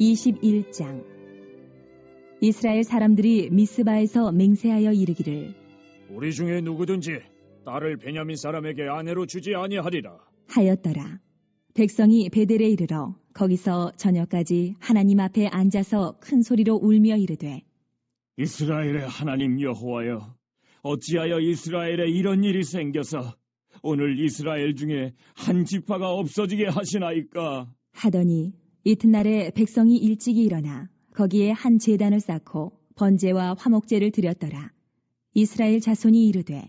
21장. 이스라엘 사람들이 미스바에서 맹세하여 이르기를 우리 중에 누구든지 딸을 베냐민 사람에게 아내로 주지 아니하리라 하였더라. 백성이 베델에 이르러 거기서 저녁까지 하나님 앞에 앉아서 큰 소리로 울며 이르되 이스라엘의 하나님 여호와여, 어찌하여 이스라엘에 이런 일이 생겨서 오늘 이스라엘 중에 한 지파가 없어지게 하시나이까? 하더니 이튿날에 백성이 일찍이 일어나 거기에 한 제단을 쌓고 번제와 화목제를 드렸더라. 이스라엘 자손이 이르되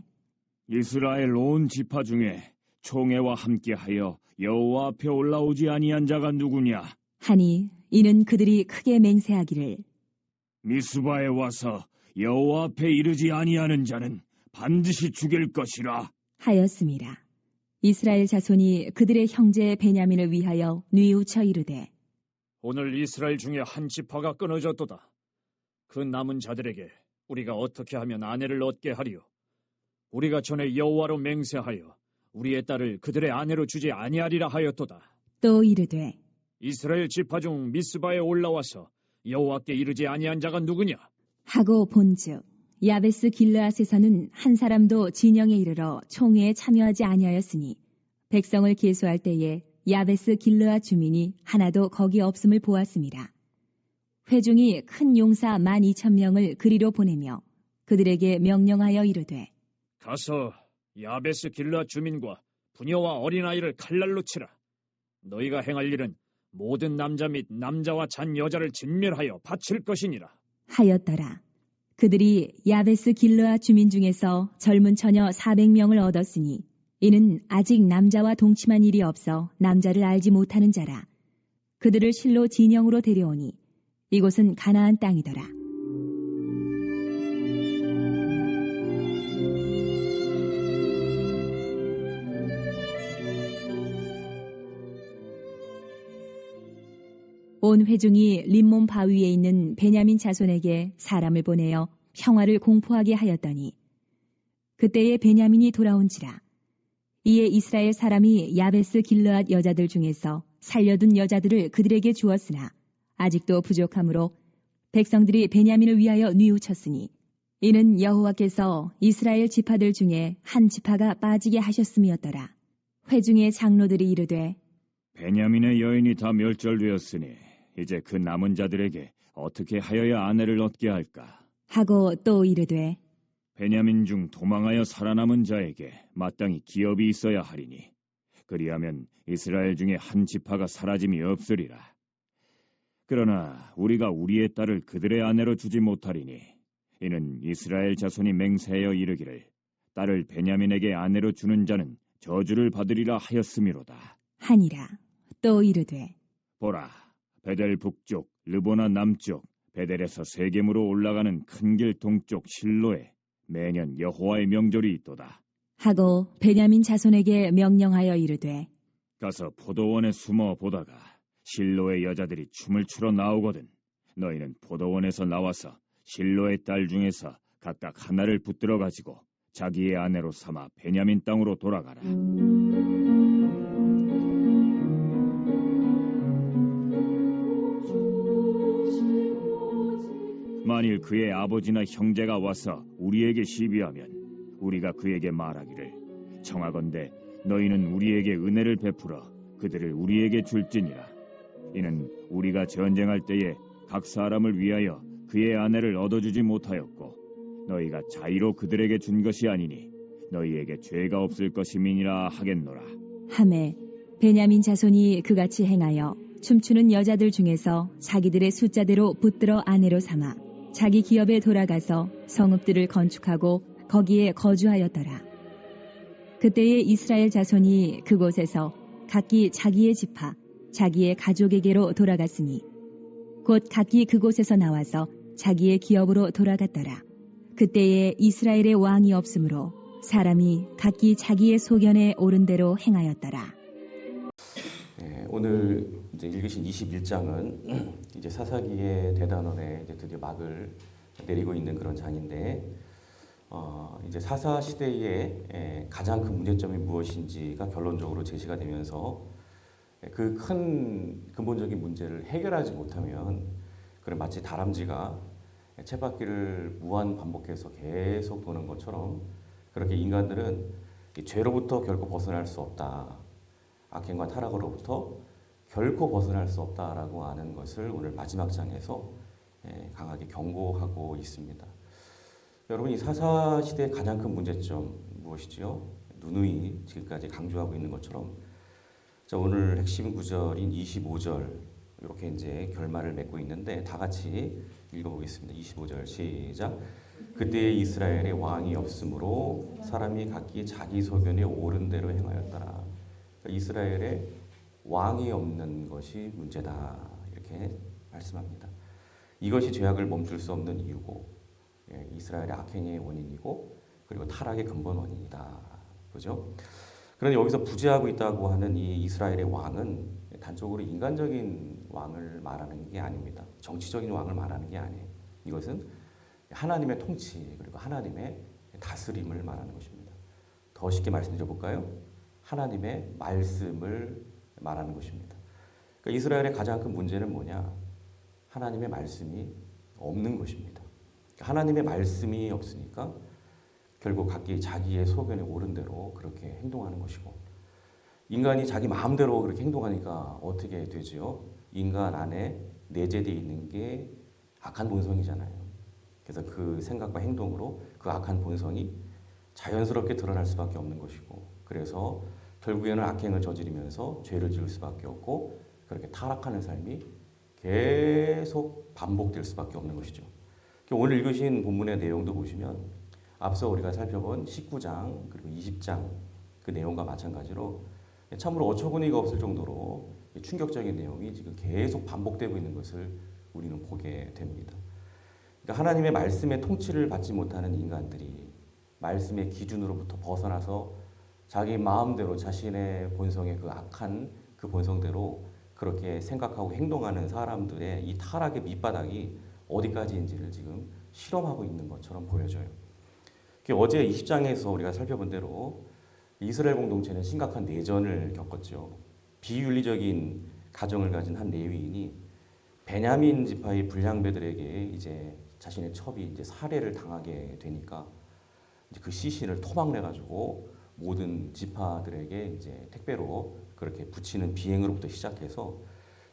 이스라엘 온 지파 중에 총회와 함께하여 여호와 앞에 올라오지 아니한 자가 누구냐? 하니 이는 그들이 크게 맹세하기를 미스바에 와서 여호와 앞에 이르지 아니하는 자는 반드시 죽일 것이라 하였음이라. 이스라엘 자손이 그들의 형제 베냐민을 위하여 뉘우쳐 이르되 오늘 이스라엘 중에 한 지파가 끊어졌도다. 그 남은 자들에게 우리가 어떻게 하면 아내를 얻게 하리요? 우리가 전에 여호와로 맹세하여 우리의 딸을 그들의 아내로 주지 아니하리라 하였도다. 또 이르되 이스라엘 지파 중 미스바에 올라와서 여호와께 이르지 아니한 자가 누구냐? 하고 본즉 야베스 길르앗에서는 한 사람도 진영에 이르러 총회에 참여하지 아니하였으니 백성을 계수할 때에 야베스 길르앗 주민이 하나도 거기 없음을 보았습니다. 회중이 큰 용사 12,000명을 그리로 보내며 그들에게 명령하여 이르되 가서 야베스 길르앗 주민과 부녀와 어린아이를 칼날로 치라. 너희가 행할 일은 모든 남자 및 남자와 잔 여자를 진멸하여 바칠 것이니라. 하였더라. 그들이 야베스 길르앗 주민 중에서 젊은 처녀 400명을 얻었으니 이는 아직 남자와 동침한 일이 없어 남자를 알지 못하는 자라. 그들을 실로 진영으로 데려오니 이곳은 가나안 땅이더라. 온 회중이 림몬 바위에 있는 베냐민 자손에게 사람을 보내어 평화를 공포하게 하였더니 그때에 베냐민이 돌아온지라. 이에 이스라엘 사람이 야베스 길르앗 여자들 중에서 살려둔 여자들을 그들에게 주었으나 아직도 부족하므로 백성들이 베냐민을 위하여 뉘우쳤으니 이는 여호와께서 이스라엘 지파들 중에 한 지파가 빠지게 하셨음이었더라. 회중의 장로들이 이르되 베냐민의 여인이 다 멸절되었으니 이제 그 남은 자들에게 어떻게 하여야 아내를 얻게 할까? 하고 또 이르되 베냐민 중 도망하여 살아남은 자에게 마땅히 기업이 있어야 하리니 그리하면 이스라엘 중에 한 지파가 사라짐이 없으리라. 그러나 우리가 우리의 딸을 그들의 아내로 주지 못하리니 이는 이스라엘 자손이 맹세하여 이르기를 딸을 베냐민에게 아내로 주는 자는 저주를 받으리라 하였음이로다. 하니라. 또 이르되 보라, 베델 북쪽, 르보나 남쪽, 베델에서 세겜으로 올라가는 큰 길 동쪽 실로에 매년 여호와의 명절이 있도다. 하고 베냐민 자손에게 명령하여 이르되 가서 포도원에 숨어 보다가 실로의 여자들이 춤을 추러 나오거든 너희는 포도원에서 나와서 실로의 딸 중에서 각각 하나를 붙들어 가지고 자기의 아내로 삼아 베냐민 땅으로 돌아가라. 만일 그의 아버지나 형제가 와서 우리에게 시비하면 우리가 그에게 말하기를 청하건대 너희는 우리에게 은혜를 베풀어 그들을 우리에게 줄지니라. 이는 우리가 전쟁할 때에 각 사람을 위하여 그의 아내를 얻어주지 못하였고 너희가 자의로 그들에게 준 것이 아니니 너희에게 죄가 없을 것임이니라 하겠노라. 하매 베냐민 자손이 그같이 행하여 춤추는 여자들 중에서 자기들의 숫자대로 붙들어 아내로 삼아 자기 기업에 돌아가서 성읍들을 건축하고 거기에 거주하였더라. 그때에 이스라엘 자손이 그곳에서 각기 자기의 지파, 자기의 가족에게로 돌아갔으니 곧 각기 그곳에서 나와서 자기의 기업으로 돌아갔더라. 그때에 이스라엘의 왕이 없으므로 사람이 각기 자기의 소견에 옳은 대로 행하였더라. 오늘 이제 읽으신 21장은 이제 사사기의 대단원에 이제 드디어 막을 내리고 있는 그런 장인데, 이제 사사 시대의 가장 큰 문제점이 무엇인지가 결론적으로 제시가 되면서 그 큰 근본적인 문제를 해결하지 못하면 그런 마치 다람쥐가 쳇바퀴를 무한 반복해서 계속 도는 것처럼 그렇게 인간들은 이 죄로부터 결코 벗어날 수 없다. 악행과 타락으로부터 결코 벗어날 수 없다라고 하는 것을 오늘 마지막 장에서 강하게 경고하고 있습니다. 여러분, 이 사사 시대의 가장 큰 문제점 무엇이지요? 누누이 지금까지 강조하고 있는 것처럼 자, 오늘 핵심 구절인 25절 이렇게 이제 결말을 맺고 있는데 다 같이 읽어보겠습니다. 25절 시작. 그때 이스라엘에 왕이 없으므로 사람이 각기 자기 소견에 옳은 대로 행하였더라. 그러니까 이스라엘에 왕이 없는 것이 문제다 이렇게 말씀합니다. 이것이 죄악을 멈출 수 없는 이유고 이스라엘의 악행의 원인이고 그리고 타락의 근본 원인이다. 그죠? 그런데 여기서 부재하고 있다고 하는 이 이스라엘의 왕은 단적으로 인간적인 왕을 말하는 게 아닙니다. 정치적인 왕을 말하는 게 아니에요. 이것은 하나님의 통치 그리고 하나님의 다스림을 말하는 것입니다. 더 쉽게 말씀드려 볼까요? 하나님의 말씀을 말하는 것입니다. 그러니까 이스라엘의 가장 큰 문제는 뭐냐? 하나님의 말씀이 없는 것입니다. 하나님의 말씀이 없으니까 결국 각기 자기의 소견에 옳은 대로 그렇게 행동하는 것이고 인간이 자기 마음대로 그렇게 행동하니까 어떻게 되지요? 인간 안에 내재되어 있는 게 악한 본성이잖아요. 그래서 그 생각과 행동으로 그 악한 본성이 자연스럽게 드러날 수밖에 없는 것이고 그래서 결국에는 악행을 저지르면서 죄를 지을 수밖에 없고 그렇게 타락하는 삶이 계속 반복될 수밖에 없는 것이죠. 오늘 읽으신 본문의 내용도 보시면 앞서 우리가 살펴본 19장 그리고 20장 그 내용과 마찬가지로 참으로 어처구니가 없을 정도로 충격적인 내용이 지금 계속 반복되고 있는 것을 우리는 보게 됩니다. 그러니까 하나님의 말씀의 통치를 받지 못하는 인간들이 말씀의 기준으로부터 벗어나서 자기 마음대로 자신의 본성의 그 악한 그 본성대로 그렇게 생각하고 행동하는 사람들의 이 타락의 밑바닥이 어디까지인지를 지금 실험하고 있는 것처럼 보여져요. 어제 20장에서 우리가 살펴본 대로 이스라엘 공동체는 심각한 내전을 겪었죠. 비윤리적인 가정을 가진 한 레위인이 베냐민 지파의 불량배들에게 이제 자신의 첩이 이제 살해를 당하게 되니까 이제 그 시신을 토막내 가지고 모든 지파들에게 이제 택배로 그렇게 붙이는 비행으로부터 시작해서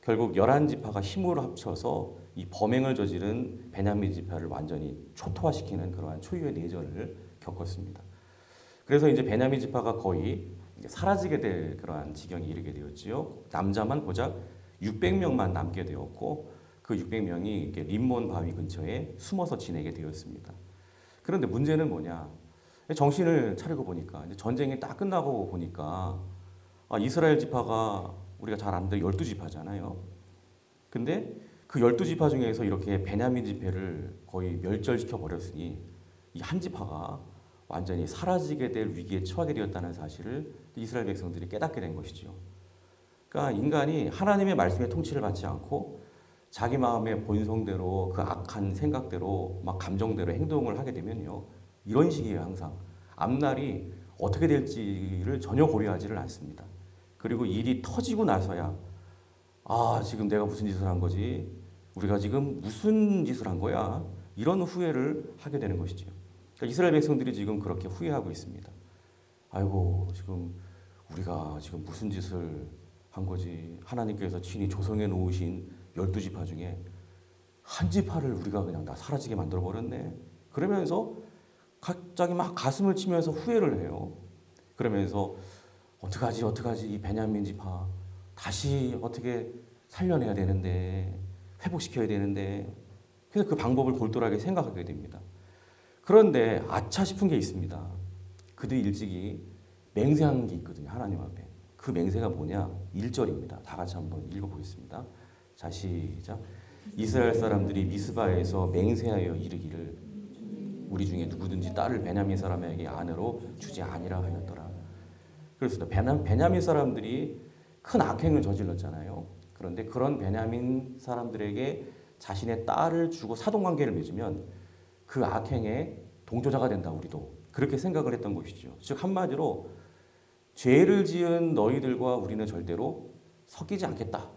결국 11지파가 힘으로 합쳐서 이 범행을 저지른 베냐민 지파를 완전히 초토화시키는 그러한 초유의 내전을 겪었습니다. 그래서 이제 베냐민 지파가 거의 사라지게 될 그러한 지경에 이르게 되었지요. 남자만 고작 600명만 남게 되었고 그 600명이 림몬 바위 근처에 숨어서 지내게 되었습니다. 그런데 문제는 뭐냐? 정신을 차리고 보니까 이제 전쟁이 딱 끝나고 보니까 이스라엘 지파가 우리가 잘 아는 12지파잖아요. 근데 그 12지파 중에서 이렇게 베냐민 지파를 거의 멸절시켜 버렸으니 이 한 지파가 완전히 사라지게 될 위기에 처하게 되었다는 사실을 이스라엘 백성들이 깨닫게 된 것이죠. 그러니까 인간이 하나님의 말씀의 통치를 받지 않고 자기 마음의 본성대로 그 악한 생각대로 막 감정대로 행동을 하게 되면요. 이런 식이에요, 항상. 앞날이 어떻게 될지를 전혀 고려하지를 않습니다. 그리고 일이 터지고 나서야 지금 내가 무슨 짓을 한 거지? 우리가 지금 무슨 짓을 한 거야? 이런 후회를 하게 되는 것이죠. 그러니까 이스라엘 백성들이 지금 그렇게 후회하고 있습니다. 아이고, 지금 우리가 지금 무슨 짓을 한 거지? 하나님께서 친히 조성해 놓으신 12지파 중에 한 지파를 우리가 그냥 다 사라지게 만들어 버렸네. 그러면서 갑자기 막 가슴을 치면서 후회를 해요. 그러면서 어떡하지 이 베냐민 지파 다시 어떻게 살려내야 되는데 회복시켜야 되는데 그래서 그 방법을 골똘하게 생각하게 됩니다. 그런데 아차 싶은 게 있습니다. 그들이 일찍이 맹세한 게 있거든요. 하나님 앞에. 그 맹세가 뭐냐? 1절입니다. 다 같이 한번 읽어보겠습니다. 자, 시작. 이스라엘 사람들이 미스바에서 맹세하여 이르기를 우리 중에 누구든지 딸을 베냐민 사람에게 아내로 주지 아니라 하였더라. 그렇습니다. 베냐민 사람들이 큰 악행을 저질렀잖아요. 그런데 그런 베냐민 사람들에게 자신의 딸을 주고 사돈관계를 맺으면 그 악행의 동조자가 된다. 우리도 그렇게 생각을 했던 것이죠. 즉 한마디로 죄를 지은 너희들과 우리는 절대로 섞이지 않겠다.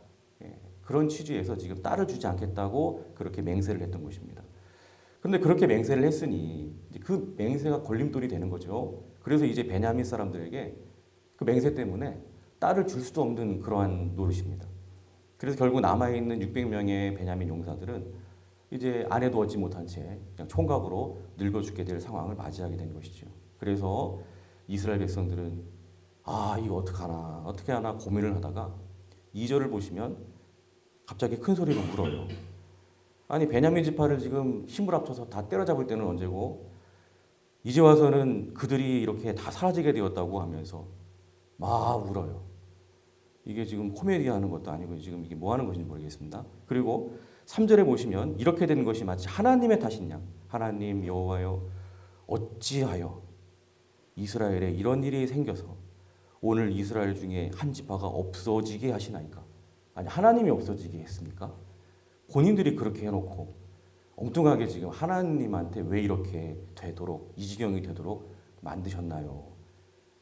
예, 그런 취지에서 지금 딸을 주지 않겠다고 그렇게 맹세를 했던 것입니다. 그런데 그렇게 맹세를 했으니 이제 그 맹세가 걸림돌이 되는 거죠. 그래서 이제 베냐민 사람들에게 그 맹세 때문에 딸을 줄 수도 없는 그러한 노릇입니다. 그래서 결국 남아있는 600명의 베냐민 용사들은 이제 아내도 얻지 못한 채 그냥 총각으로 늙어 죽게 될 상황을 맞이하게 된 것이죠. 그래서 이스라엘 백성들은 이거 어떻게 하나 고민을 하다가 2절을 보시면 갑자기 큰 소리로 울어요. 아니 베냐민 지파를 지금 힘을 합쳐서 다 때려잡을 때는 언제고 이제 와서는 그들이 이렇게 다 사라지게 되었다고 하면서 막 울어요. 이게 지금 코미디 하는 것도 아니고 지금 이게 뭐 하는 것인지 모르겠습니다. 그리고 3절에 보시면 이렇게 된 것이 마치 하나님의 탓인 양. 하나님 여호와여 어찌하여 이스라엘에 이런 일이 생겨서 오늘 이스라엘 중에 한 지파가 없어지게 하시나이까? 아니 하나님이 없어지게 했습니까? 본인들이 그렇게 해놓고 엉뚱하게 지금 하나님한테 왜 이렇게 되도록 이 지경이 되도록 만드셨나요?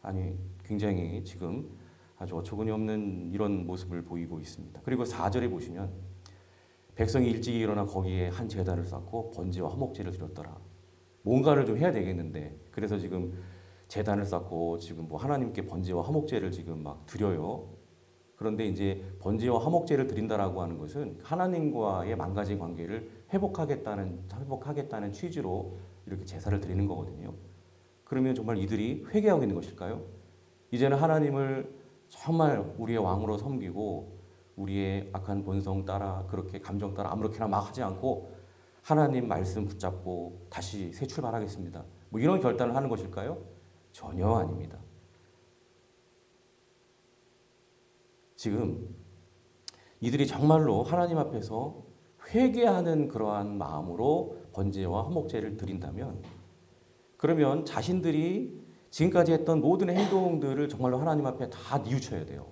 아니 굉장히 지금 아주 어처구니 없는 이런 모습을 보이고 있습니다. 그리고 4절에 보시면 백성이 일찍이 일어나 거기에 한 제단을 쌓고 번제와 화목제를 드렸더라. 뭔가를 좀 해야 되겠는데 그래서 지금 제단을 쌓고 지금 뭐 하나님께 번제와 화목제를 지금 막 드려요. 그런데 이제 번제와 화목제를 드린다라고 하는 것은 하나님과의 망가진 관계를 회복하겠다는 취지로 이렇게 제사를 드리는 거거든요. 그러면 정말 이들이 회개하고 있는 것일까요? 이제는 하나님을 정말 우리의 왕으로 섬기고 우리의 악한 본성 따라 그렇게 감정 따라 아무렇게나 막 하지 않고 하나님 말씀 붙잡고 다시 새 출발하겠습니다. 뭐 이런 결단을 하는 것일까요? 전혀 아닙니다. 지금 이들이 정말로 하나님 앞에서 회개하는 그러한 마음으로 번제와 화목제를 드린다면 그러면 자신들이 지금까지 했던 모든 행동들을 정말로 하나님 앞에 다 뉘우쳐야 돼요.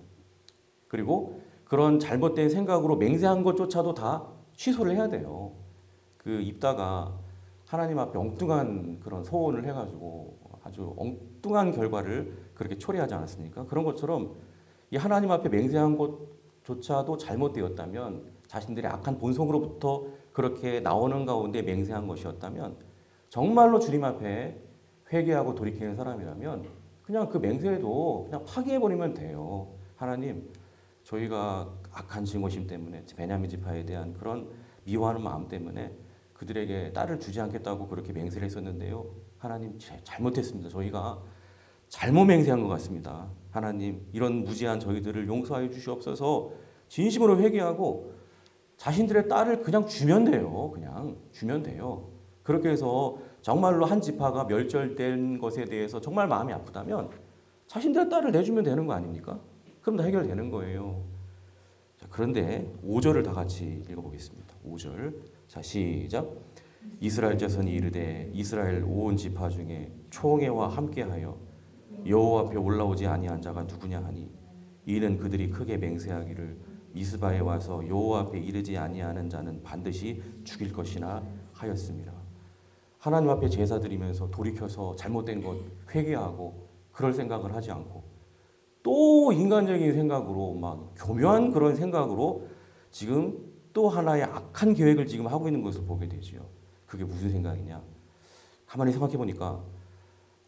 그리고 그런 잘못된 생각으로 맹세한 것조차도 다 취소를 해야 돼요. 그 입다가 하나님 앞에 엉뚱한 그런 소원을 해가지고 아주 엉뚱한 결과를 그렇게 초래하지 않았습니까? 그런 것처럼 이 하나님 앞에 맹세한 것조차도 잘못되었다면 자신들의 악한 본성으로부터 그렇게 나오는 가운데 맹세한 것이었다면 정말로 주님 앞에 회개하고 돌이키는 사람이라면 그냥 그 맹세도 그냥 파기해버리면 돼요. 하나님, 저희가 악한 증오심 때문에 베냐민 지파에 대한 그런 미워하는 마음 때문에 그들에게 딸을 주지 않겠다고 그렇게 맹세를 했었는데요. 하나님, 잘못했습니다. 저희가 잘못 맹세한 것 같습니다. 하나님, 이런 무지한 저희들을 용서하여 주시옵소서. 진심으로 회개하고 자신들의 딸을 그냥 주면 돼요. 그냥 주면 돼요. 그렇게 해서 정말로 한 지파가 멸절된 것에 대해서 정말 마음이 아프다면 자신들의 딸을 내주면 되는 거 아닙니까? 그럼 다 해결되는 거예요. 자, 그런데 5절을 다 같이 읽어보겠습니다. 5절. 자, 시작. 이스라엘 자손이 이르되 이스라엘 온 지파 중에 총회와 함께하여 여호와 앞에 올라오지 아니한 자가 누구냐 하니 이는 그들이 크게 맹세하기를 미스바에 와서 여호와 앞에 이르지 아니하는 자는 반드시 죽일 것이나 하였습니다. 하나님 앞에 제사 드리면서 돌이켜서 잘못된 것 회개하고 그럴 생각을 하지 않고 또 인간적인 생각으로 막 교묘한 그런 생각으로 지금 또 하나의 악한 계획을 지금 하고 있는 것을 보게 되지요. 그게 무슨 생각이냐? 가만히 생각해 보니까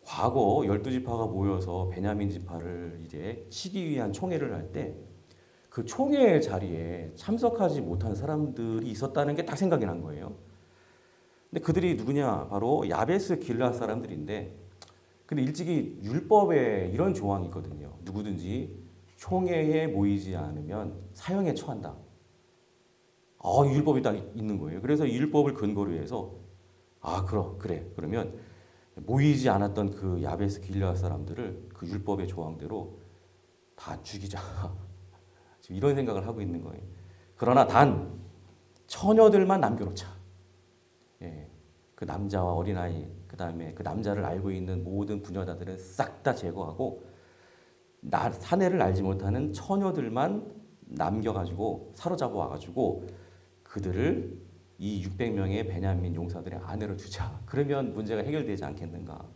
과거 12지파가 모여서 베냐민 지파를 이제 치기 위한 총회를 할 때 그 총회 자리에 참석하지 못한 사람들이 있었다는 게 딱 생각이 난 거예요. 근데 그들이 누구냐? 바로 야베스 길앗 사람들인데 근데 일찍이 율법에 이런 조항이 있거든요. 누구든지 총회에 모이지 않으면 사형에 처한다. 율법이 딱 있는 거예요. 그래서 이 율법을 근거로 해서 그래. 그러면 모이지 않았던 그 야베스 길앗 사람들을 그 율법의 조항대로 다 죽이자. 지금 이런 생각을 하고 있는 거예요. 그러나 단 처녀들만 남겨놓자. 예, 그 남자와 어린아이, 그 다음에 그 남자를 알고 있는 모든 부녀자들은 싹 다 제거하고 사내를 알지 못하는 처녀들만 남겨가지고 사로잡아 와가지고 그들을 이 600명의 베냐민 용사들의 아내로 주자. 그러면 문제가 해결되지 않겠는가.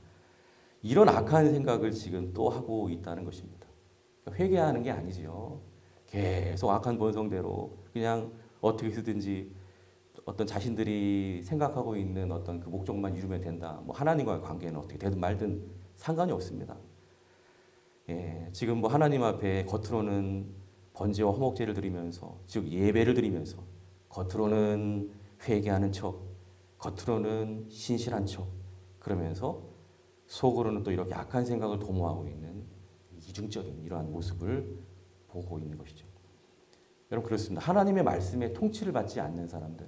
이런 악한 생각을 지금 또 하고 있다는 것입니다. 회개하는 게 아니지요. 계속 악한 본성대로 그냥 어떻게 쓰든지 어떤 자신들이 생각하고 있는 어떤 그 목적만 이루면 된다. 뭐 하나님과의 관계는 어떻게 되든 말든 상관이 없습니다. 예, 지금 뭐 하나님 앞에 겉으로는 번제와 화목제를 드리면서, 즉 예배를 드리면서 겉으로는 회개하는 척, 겉으로는 신실한 척, 그러면서 속으로는 또 이렇게 악한 생각을 도모하고 있는 이중적인 이러한 모습을 보고 있는 것이죠. 여러분 그렇습니다. 하나님의 말씀에 통치를 받지 않는 사람들,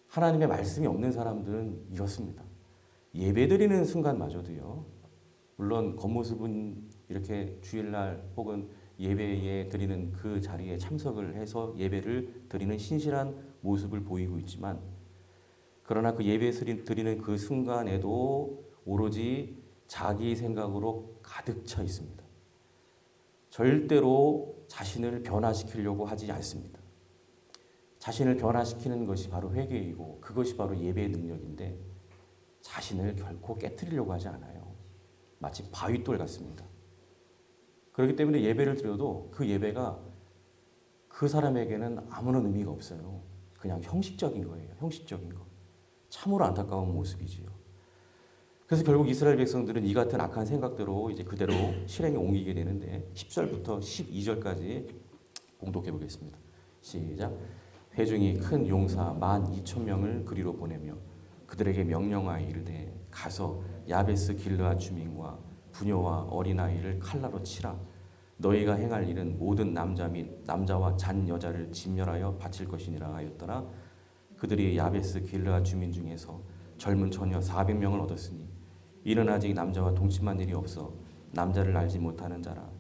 하나님의 말씀이 없는 사람들은 이렇습니다. 예배드리는 순간마저도요. 물론 겉모습은 이렇게 주일날 혹은 예배에 드리는 그 자리에 참석을 해서 예배를 드리는 신실한 모습을 보이고 있지만, 그러나 그 예배 드리는 그 순간에도 오로지 자기 생각으로 가득 차 있습니다. 절대로 자신을 변화시키려고 하지 않습니다. 자신을 변화시키는 것이 바로 회개이고 그것이 바로 예배의 능력인데, 자신을 결코 깨트리려고 하지 않아요. 마치 바위돌 같습니다. 그렇기 때문에 예배를 드려도 그 예배가 그 사람에게는 아무런 의미가 없어요. 그냥 형식적인 거예요. 형식적인 거. 참으로 안타까운 모습이지요. 그래서 결국 이스라엘 백성들은 이 같은 악한 생각대로 이제 그대로 실행에 옮기게 되는데, 10절부터 12절까지 공독해 보겠습니다. 시작. 회중이 큰 용사 12,000명을 그리로 보내며 그들에게 명령하여 이르되, 가서 야베스 길르앗 주민과 부녀와 어린아이를 칼라로 치라. 너희가 행할 일은 모든 남자 및 남자와 잔 여자를 진멸하여 바칠 것이니라 하였더라. 그들이 야베스 길르앗 주민 중에서 젊은 처녀 400명을 얻었으니 이는 아직 남자와 동침한 일이 없어 남자를 알지 못하는 자라.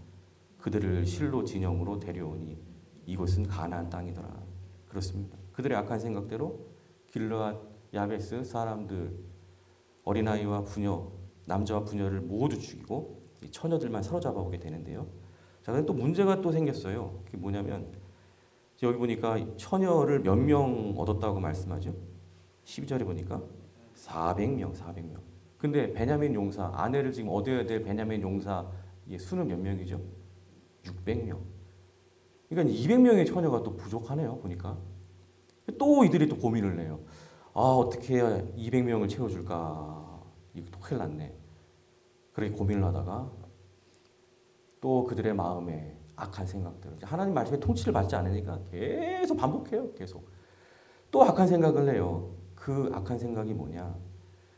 그들을 실로 진영으로 데려오니 이곳은 가나안 땅이더라. 그렇습니다. 그들의 악한 생각대로 길르앗 야베스 사람들, 어린아이와 부녀, 남자와 부녀를 모두 죽이고 처녀들만 사로잡아 오게 되는데요. 자, 근데 또 문제가 또 생겼어요. 그게 뭐냐면, 여기 보니까 처녀를 몇 명 얻었다고 말씀하죠? 12절에 보니까 400명. 근데 베냐민 용사, 아내를 지금 얻어야 될 베냐민 용사 수는 몇 명이죠? 600명. 그러니까 200명의 처녀가 또 부족하네요, 보니까. 또 이들이 또 고민을 해요. 아, 어떻게 해야 200명을 채워줄까? 이거 또 큰일 났네. 그렇게 고민을 하다가 또 그들의 마음에 악한 생각들, 하나님 말씀에 통치를 받지 않으니까 계속 반복해요. 계속 또 악한 생각을 해요. 그 악한 생각이 뭐냐?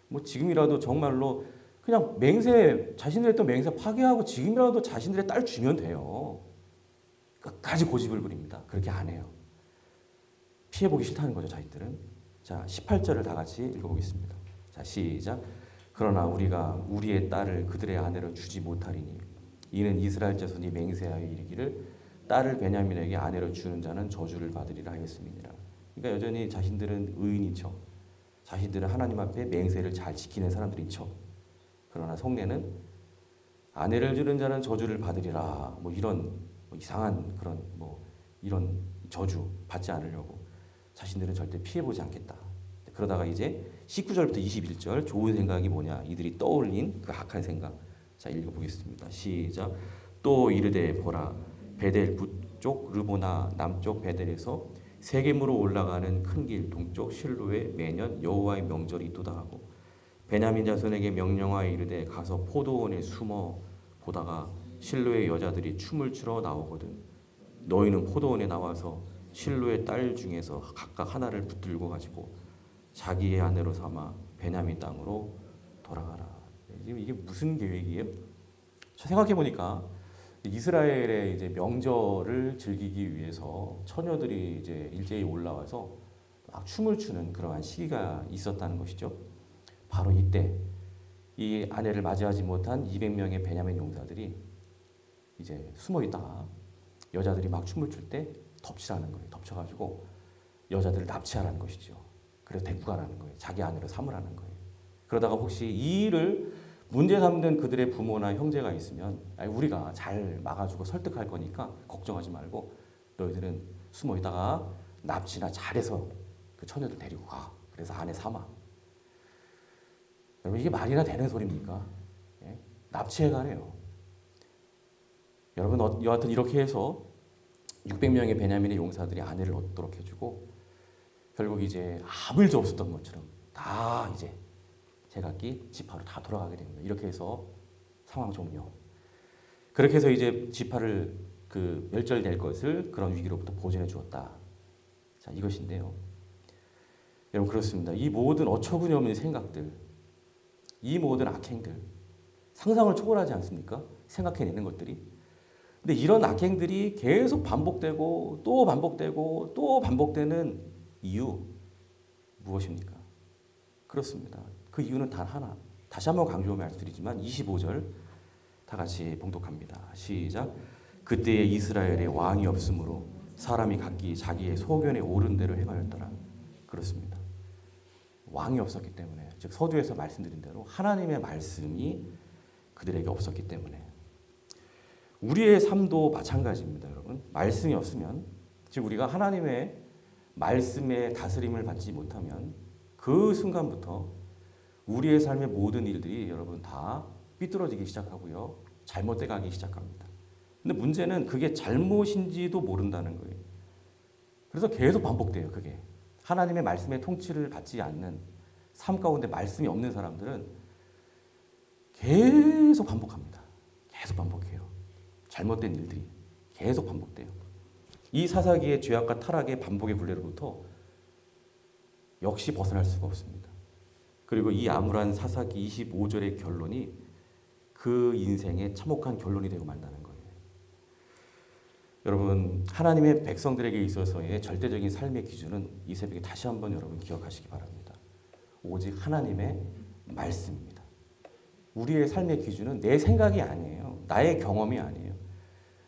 뭐 지금이라도 정말로 그냥 맹세, 자신들의 또 맹세 파기하고 지금이라도 자신들의 딸 주면 돼요. 끝까지 고집을 부립니다. 그렇게 안 해요. 피해보기 싫다는 거죠, 자기들은. 자, 18절을 다 같이 읽어보겠습니다. 자, 시작. 그러나 우리가 우리의 딸을 그들의 아내로 주지 못하리니 이는 이스라엘 자손이 맹세하여 이르기를 딸을 베냐민에게 아내로 주는 자는 저주를 받으리라 하였음이니라. 그러니까 여전히 자신들은 의인인 척, 자신들은 하나님 앞에 맹세를 잘 지키는 사람들인 척. 그러나 속내는 아내를 주는 자는 저주를 받으리라. 뭐 이런 이상한 그런 이런 저주 받지 않으려고 자신들은 절대 피해보지 않겠다. 그러다가 이제 19절부터 21절 좋은 생각이 뭐냐? 이들이 떠올린 그 악한 생각. 자, 읽어보겠습니다. 시작. 또 이르되 보라, 베델 북쪽 르보나 남쪽 베델에서 세겜으로 올라가는 큰 길 동쪽 실로에 매년 여호와의 명절이 있도다 하고, 베냐민 자손에게 명령하여 이르되 가서 포도원에 숨어 보다가 실로의 여자들이 춤을 추러 나오거든 너희는 포도원에 나와서 실로의 딸 중에서 각각 하나를 붙들고 가지고 자기의 아내로 삼아 베냐민 땅으로 돌아가라. 지금 이게 무슨 계획이에요? 생각해 보니까 이스라엘의 이제 명절을 즐기기 위해서 처녀들이 이제 일제히 올라와서 막 춤을 추는 그러한 시기가 있었다는 것이죠. 바로 이때 이 아내를 맞이하지 못한 200명의 베냐민 용사들이 이제 숨어 있다가 여자들이 막 춤을 출 때 덮치라는 거예요. 덮쳐가지고 여자들을 납치하라는 것이죠. 그래서 데리고 가라는 거예요. 자기 아내로 삼으라는 거예요. 그러다가 혹시 이 일을 문제 삼는 그들의 부모나 형제가 있으면 우리가 잘 막아주고 설득할 거니까 걱정하지 말고 너희들은 숨어 있다가 납치나 잘해서 그 처녀들 데리고 가. 그래서 아내 삼아. 여러분 이게 말이나 되는 소리입니까? 예? 납치해 가래요. 여러분 여하튼 이렇게 해서 600명의 베냐민의 용사들이 아내를 얻도록 해주고 결국 이제 아무 일도 없었던 것처럼 다 이제 제각기 지파로 다 돌아가게 됩니다. 이렇게 해서 상황 종료. 그렇게 해서 이제 지파를 그 멸절될 것을 그런 위기로부터 보존해 주었다. 자, 이것인데요. 여러분 그렇습니다. 이 모든 어처구니 없는 생각들, 이 모든 악행들, 상상을 초월하지 않습니까? 생각해내는 것들이. 근데 이런 악행들이 계속 반복되고 또 반복되고 또 반복되는 이유 무엇입니까? 그렇습니다. 그 이유는 단 하나. 다시 한번 강조 말씀드리지만 25절 다 같이 봉독합니다. 시작. 그때에 이스라엘에 왕이 없으므로 사람이 각기 자기의 소견에 옳은 대로 행하였더라. 그렇습니다. 왕이 없었기 때문에, 즉 서두에서 말씀드린 대로 하나님의 말씀이 그들에게 없었기 때문에. 우리의 삶도 마찬가지입니다, 여러분. 말씀이 없으면, 즉 우리가 하나님의 말씀의 다스림을 받지 못하면 그 순간부터 우리의 삶의 모든 일들이 여러분 다 삐뚤어지기 시작하고요. 잘못돼 가기 시작합니다. 근데 문제는 그게 잘못인지도 모른다는 거예요. 그래서 계속 반복돼요, 그게. 하나님의 말씀의 통치를 받지 않는 삶 가운데 말씀이 없는 사람들은 계속 반복합니다. 계속 반복해요. 잘못된 일들이 계속 반복돼요. 이 사사기의 죄악과 타락의 반복의 굴레로부터 역시 벗어날 수가 없습니다. 그리고 이 암울한 사사기 25절의 결론이 그 인생의 참혹한 결론이 되고 만다는 거예요. 여러분, 하나님의 백성들에게 있어서의 절대적인 삶의 기준은 이 새벽에 다시 한번 여러분 기억하시기 바랍니다. 오직 하나님의 말씀입니다. 우리의 삶의 기준은 내 생각이 아니에요. 나의 경험이 아니에요.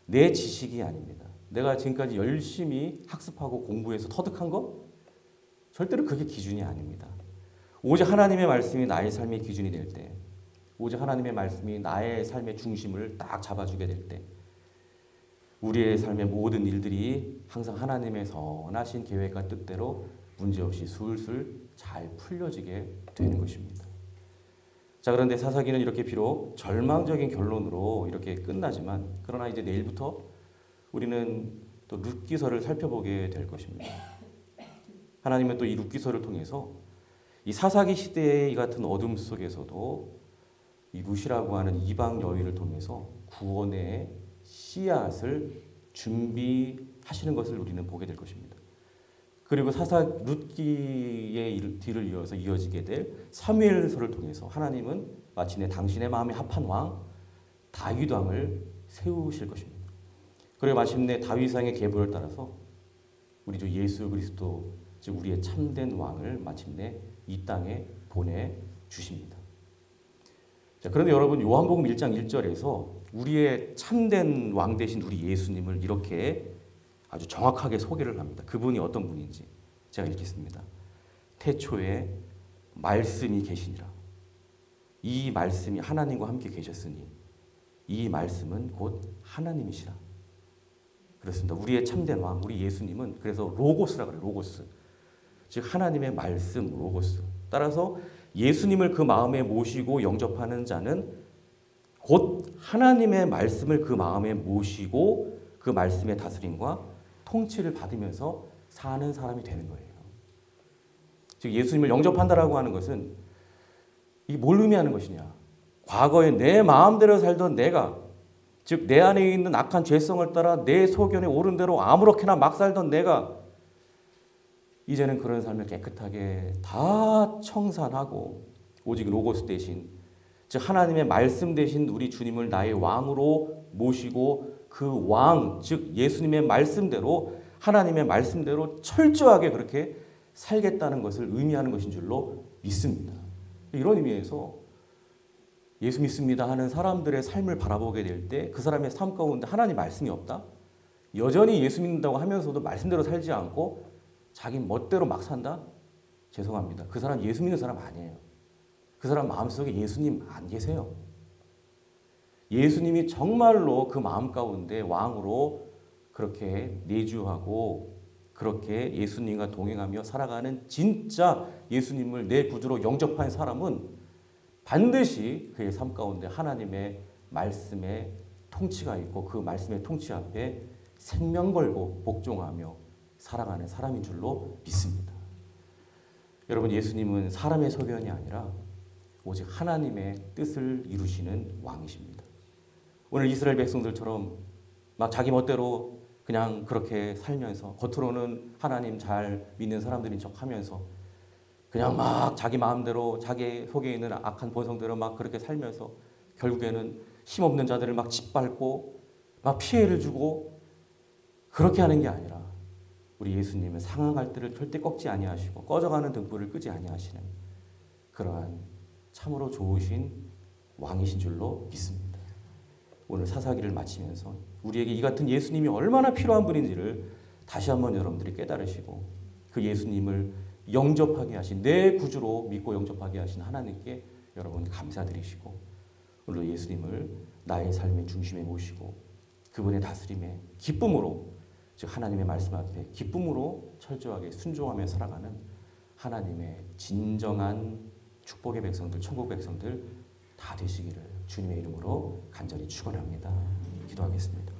내 지식이 아닙니다. 내가 지금까지 열심히 학습하고 공부해서 터득한 것? 절대로 그게 기준이 아닙니다. 오직 하나님의 말씀이 나의 삶의 기준이 될 때, 오직 하나님의 말씀이 나의 삶의 중심을 딱 잡아주게 될 때, 우리의 삶의 모든 일들이 항상 하나님의 선하신 계획과 뜻대로 문제없이 술술 잘 풀려지게 되는 것입니다. 자, 그런데 사사기는 이렇게 비록 절망적인 결론으로 이렇게 끝나지만, 그러나 이제 내일부터 우리는 또 룻기서를 살펴보게 될 것입니다. 하나님은 또 이 룻기서를 통해서 이 사사기 시대의 이 같은 어둠 속에서도 이 룻이라고 하는 이방 여인을 통해서 구원의 씨앗을 준비하시는 것을 우리는 보게 될 것입니다. 그리고 룻기의 뒤를 이어서 이어지게 될 사무엘서를 통해서 하나님은 마침내 당신의 마음에 합한 왕 다윗 왕을 세우실 것입니다. 그리고 마침내 다윗 왕의 계보를 따라서 우리 주 예수 그리스도, 즉 우리의 참된 왕을 마침내 이 땅에 보내 주십니다. 자, 그런데 여러분, 요한복음 1장 1절에서 우리의 참된 왕 되신 우리 예수님을 이렇게 아주 정확하게 소개를 합니다. 그분이 어떤 분인지 제가 읽겠습니다. 태초에 말씀이 계시니라. 이 말씀이 하나님과 함께 계셨으니 이 말씀은 곧 하나님이시라. 그렇습니다. 우리의 참된 왕, 우리 예수님은 그래서 로고스라 그래요. 로고스. 즉 하나님의 말씀, 로고스. 따라서 예수님을 그 마음에 모시고 영접하는 자는 곧 하나님의 말씀을 그 마음에 모시고 그 말씀의 다스림과 통치를 받으면서 사는 사람이 되는 거예요. 즉 예수님을 영접한다라고 하는 것은 이게 뭘 의미하는 것이냐? 과거에 내 마음대로 살던 내가, 즉 내 안에 있는 악한 죄성을 따라 내 소견에 옳은 대로 아무렇게나 막 살던 내가 이제는 그런 삶을 깨끗하게 다 청산하고 오직 로고스 대신, 즉 하나님의 말씀 대신 우리 주님을 나의 왕으로 모시고 그 왕, 즉 예수님의 말씀대로, 하나님의 말씀대로 철저하게 그렇게 살겠다는 것을 의미하는 것인 줄로 믿습니다. 이런 의미에서 예수 믿습니다 하는 사람들의 삶을 바라보게 될 때 그 사람의 삶 가운데 하나님 말씀이 없다? 여전히 예수 믿는다고 하면서도 말씀대로 살지 않고 자기 멋대로 막 산다? 죄송합니다. 그 사람 예수 믿는 사람 아니에요. 그 사람 마음속에 예수님 안 계세요. 예수님이 정말로 그 마음 가운데 왕으로 그렇게 내주하고 그렇게 예수님과 동행하며 살아가는 진짜 예수님을 내 구주로 영접한 사람은 반드시 그의 삶 가운데 하나님의 말씀에 통치가 있고 그 말씀의 통치 앞에 생명 걸고 복종하며 살아가는 사람인 줄로 믿습니다. 여러분, 예수님은 사람의 소견이 아니라 오직 하나님의 뜻을 이루시는 왕이십니다. 오늘 이스라엘 백성들처럼 막 자기 멋대로 그냥 그렇게 살면서 겉으로는 하나님 잘 믿는 사람들인 척 하면서 그냥 막 자기 마음대로 자기 속에 있는 악한 본성대로 막 그렇게 살면서 결국에는 힘없는 자들을 막 짓밟고 막 피해를 주고 그렇게 하는 게 아니라 우리 예수님은 상한 갈대를 절대 꺾지 아니하시고 꺼져가는 등불을 끄지 아니하시는 그러한 참으로 좋으신 왕이신 줄로 믿습니다. 오늘 사사기를 마치면서 우리에게 이 같은 예수님이 얼마나 필요한 분인지를 다시 한번 여러분들이 깨달으시고 그 예수님을 영접하게 하신 내 구주로 믿고 영접하게 하신 하나님께 여러분 감사드리시고 오늘 예수님을 나의 삶의 중심에 모시고 그분의 다스림에 기쁨으로 즉 하나님의 말씀 앞에 기쁨으로 철저하게 순종하며 살아가는 하나님의 진정한 축복의 백성들, 천국 백성들 다 되시기를 주님의 이름으로 간절히 축원합니다. 기도하겠습니다.